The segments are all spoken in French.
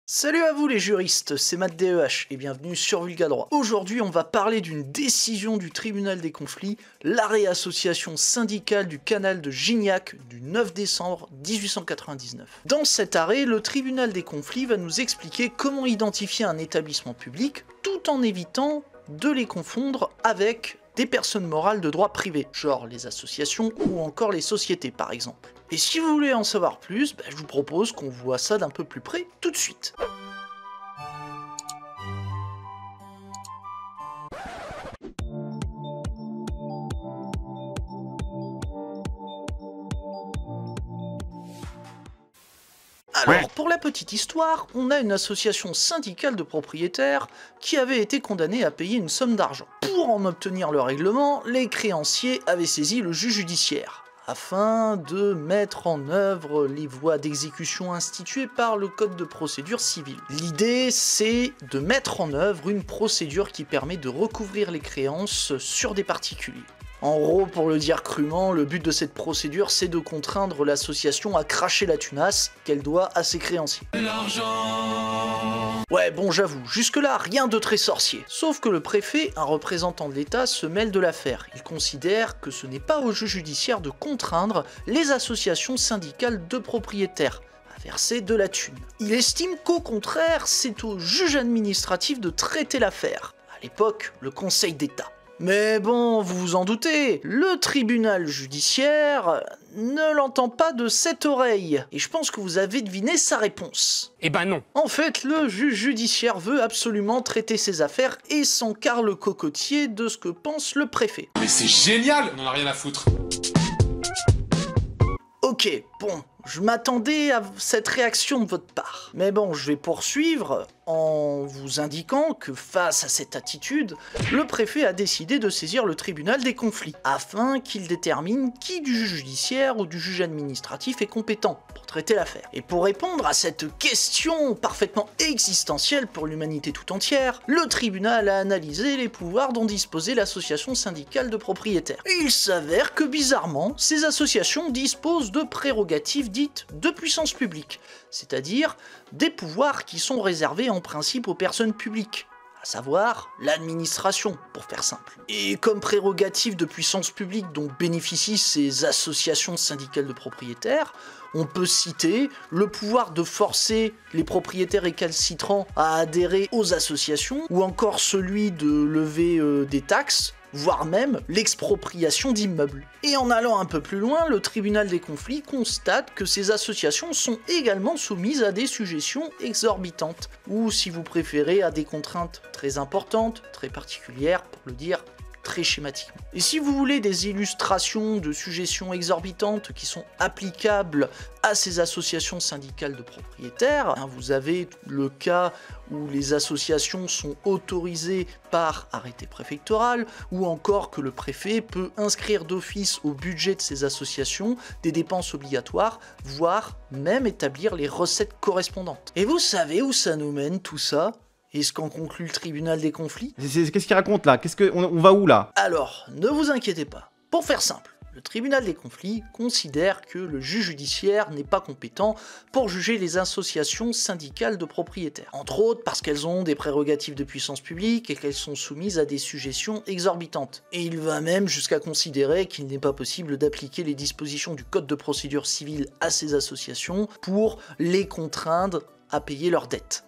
Salut à vous les juristes, c'est Matt DEH et bienvenue sur Vulgadroit. Aujourd'hui on va parler d'une décision du tribunal des conflits, l'arrêt association syndicale du canal de Gignac du 9 décembre 1899. Dans cet arrêt, le tribunal des conflits va nous expliquer comment identifier un établissement public tout en évitant de les confondre avec des personnes morales de droit privé, genre les associations ou encore les sociétés par exemple. Et si vous voulez en savoir plus, je vous propose qu'on voit ça d'un peu plus près tout de suite. Alors, pour la petite histoire, on a une association syndicale de propriétaires qui avait été condamnée à payer une somme d'argent. Pour en obtenir le règlement, les créanciers avaient saisi le juge judiciaire, afin de mettre en œuvre les voies d'exécution instituées par le Code de procédure civile. L'idée, c'est de mettre en œuvre une procédure qui permet de recouvrir les créances sur des particuliers. En gros, pour le dire crûment, le but de cette procédure, c'est de contraindre l'association à cracher la tunasse qu'elle doit à ses créanciers. L'argent. Ouais, bon, j'avoue, jusque-là, rien de très sorcier. Sauf que le préfet, un représentant de l'État, se mêle de l'affaire. Il considère que ce n'est pas au juge judiciaire de contraindre les associations syndicales de propriétaires à verser de la thune. Il estime qu'au contraire, c'est au juge administratif de traiter l'affaire. À l'époque, le Conseil d'État. Mais bon, vous vous en doutez, le tribunal judiciaire ne l'entend pas de cette oreille. Et je pense que vous avez deviné sa réponse. Eh ben non. En fait, le juge judiciaire veut absolument traiter ses affaires et s'encarre le cocotier de ce que pense le préfet. Mais c'est génial! On en a rien à foutre. Ok, bon, je m'attendais à cette réaction de votre part. Mais bon, je vais poursuivre en vous indiquant que face à cette attitude, le préfet a décidé de saisir le tribunal des conflits, afin qu'il détermine qui du juge judiciaire ou du juge administratif est compétent pour traiter l'affaire. Et pour répondre à cette question parfaitement existentielle pour l'humanité tout entière, le tribunal a analysé les pouvoirs dont disposait l'association syndicale de propriétaires. Et il s'avère que bizarrement, ces associations disposent de prérogatives dites de puissance publique, c'est-à-dire des pouvoirs qui sont réservés en principe aux personnes publiques, à savoir l'administration, pour faire simple. Et comme prérogative de puissance publique dont bénéficient ces associations syndicales de propriétaires, on peut citer le pouvoir de forcer les propriétaires récalcitrants à adhérer aux associations, ou encore celui de lever des taxes, voire même l'expropriation d'immeubles. Et en allant un peu plus loin, le tribunal des conflits constate que ces associations sont également soumises à des sujétions exorbitantes, ou si vous préférez à des contraintes très importantes, très particulières, pour le dire très schématiquement. Et si vous voulez des illustrations de sujétions exorbitantes qui sont applicables à ces associations syndicales de propriétaires, vous avez le cas où les associations sont autorisées par arrêté préfectoral, ou encore que le préfet peut inscrire d'office au budget de ces associations des dépenses obligatoires, voire même établir les recettes correspondantes. Et vous savez où ça nous mène tout ça ? Et ce qu'en conclut le tribunal des conflits? Qu'est-ce qu'il raconte là? On va où là? Alors, ne vous inquiétez pas. Pour faire simple, le tribunal des conflits considère que le juge judiciaire n'est pas compétent pour juger les associations syndicales de propriétaires. Entre autres parce qu'elles ont des prérogatives de puissance publique et qu'elles sont soumises à des sujétions exorbitantes. Et il va même jusqu'à considérer qu'il n'est pas possible d'appliquer les dispositions du Code de procédure civile à ces associations pour les contraindre à payer leurs dettes.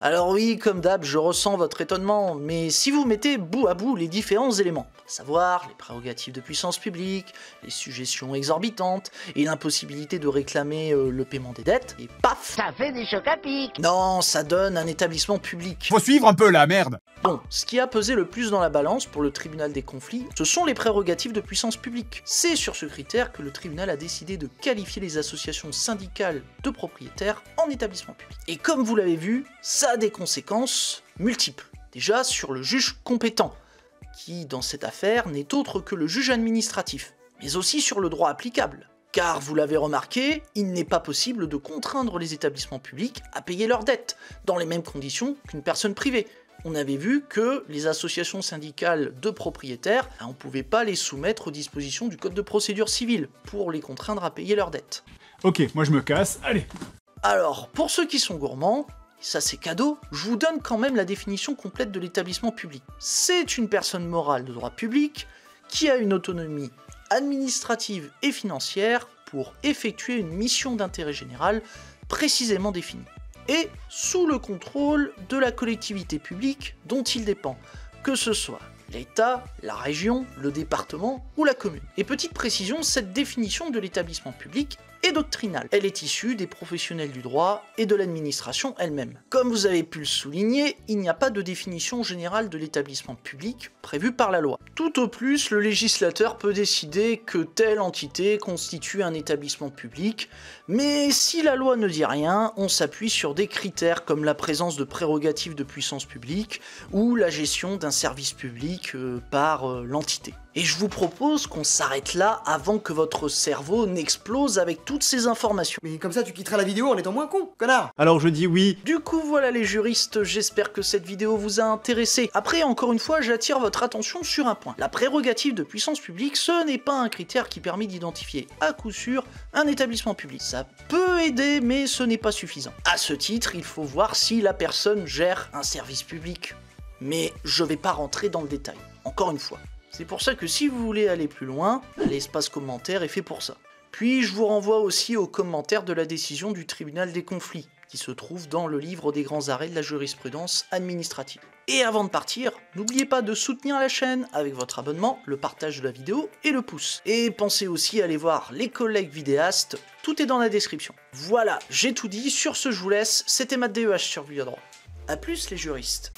Alors oui, comme d'hab, je ressens votre étonnement, mais si vous mettez bout à bout les différents éléments, à savoir les prérogatives de puissance publique, les sujétions exorbitantes, et l'impossibilité de réclamer le paiement des dettes, et paf, Ça fait des chocs à pic. non, ça donne un établissement public. Faut suivre un peu la merde! Bon, ce qui a pesé le plus dans la balance pour le tribunal des conflits, ce sont les prérogatives de puissance publique. C'est sur ce critère que le tribunal a décidé de qualifier les associations syndicales de propriétaires en établissement public. Et comme vous l'avez vu, ça a des conséquences multiples. Déjà sur le juge compétent, qui dans cette affaire n'est autre que le juge administratif, mais aussi sur le droit applicable. Car vous l'avez remarqué, il n'est pas possible de contraindre les établissements publics à payer leurs dettes, dans les mêmes conditions qu'une personne privée. On avait vu que les associations syndicales de propriétaires, on ne pouvait pas les soumettre aux dispositions du Code de procédure civile pour les contraindre à payer leurs dettes. Ok, moi je me casse, allez. Alors, pour ceux qui sont gourmands, ça c'est cadeau, je vous donne quand même la définition complète de l'établissement public. C'est une personne morale de droit public qui a une autonomie administrative et financière pour effectuer une mission d'intérêt général précisément définie, et sous le contrôle de la collectivité publique dont il dépend, que ce soit l'État, la région, le département ou la commune. Et petite précision, cette définition de l'établissement public est doctrinale. Elle est issue des professionnels du droit et de l'administration elle-même. Comme vous avez pu le souligner, il n'y a pas de définition générale de l'établissement public prévue par la loi. Tout au plus, le législateur peut décider que telle entité constitue un établissement public, mais si la loi ne dit rien, on s'appuie sur des critères comme la présence de prérogatives de puissance publique ou la gestion d'un service public par l'entité. Et je vous propose qu'on s'arrête là avant que votre cerveau n'explose avec toutes ces informations. Mais comme ça, tu quitteras la vidéo en étant moins con, connard. Alors je dis oui. Du coup, voilà les juristes, j'espère que cette vidéo vous a intéressé. Après, encore une fois, j'attire votre attention sur un point. La prérogative de puissance publique, ce n'est pas un critère qui permet d'identifier à coup sûr un établissement public. Ça peut aider, mais ce n'est pas suffisant. À ce titre, il faut voir si la personne gère un service public. Mais je vais pas rentrer dans le détail, encore une fois. C'est pour ça que si vous voulez aller plus loin, l'espace commentaire est fait pour ça. Puis je vous renvoie aussi aux commentaires de la décision du tribunal des conflits, qui se trouve dans le livre des grands arrêts de la jurisprudence administrative. Et avant de partir, n'oubliez pas de soutenir la chaîne avec votre abonnement, le partage de la vidéo et le pouce. Et pensez aussi à aller voir les collègues vidéastes, tout est dans la description. Voilà, j'ai tout dit, sur ce je vous laisse, c'était Matt DEH sur Vulgaire Droit. A plus les juristes.